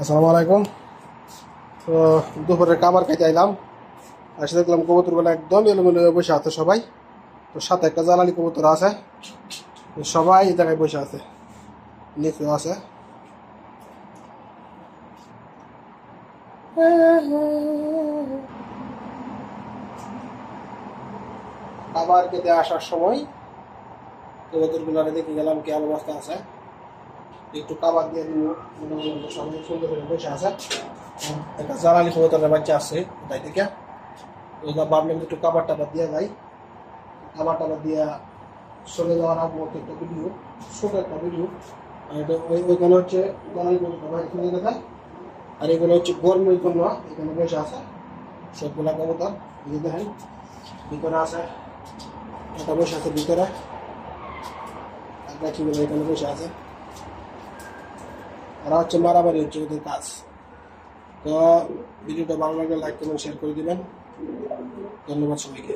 আসসালামু আলাইকুম। তো দুপুরের খাবার খাইতে আইলাম, এসে দেখলাম কবুতরগুলো একদম এলোমেলো হয়ে বসে আছে সবাই। তো সাথে একটা জ্বালালি কবুতর আছে, তো সবাই এই জায়গায় বসে আছে, নিচেও আছে। খাবার খেতে আসার সময় কবুতরগুলো দেখে গেলাম কি অবস্থা আছে, একটু খাবার দিয়ে দিব। সবাই সুন্দর করে বসে আছে। একটা জ্বালালি কবুতরের বাচ্চা আছে তাই থেকে ভাবলাম একটু খাবার টাবার দিয়ে যাই। খাবার টাবার দিয়া চলে যাওয়ার আগ মুহূর্তে একটা ভিডিও, ছোট একটা ভিডিও। আর এটা ওইখানে হচ্ছে জ্বালালি কবুতর বাইরে চলে দেখায়, আর এগুলো হচ্ছে গরমের জন্য এখানে বসে আছে সবগুলা কবুতর। এই দেখেন ভিতরে আছে, একটা বসে আছে ভিতরে, আর বাকিগুলো এখানে বসে আছে। ওরা হচ্ছে মারামারি হচ্ছে ওদের কাজ। তো ভিডিওটা ভালো লাগলে লাইক কমেন্ট শেয়ার করে দিবেন। ধন্যবাদ সবাইকে।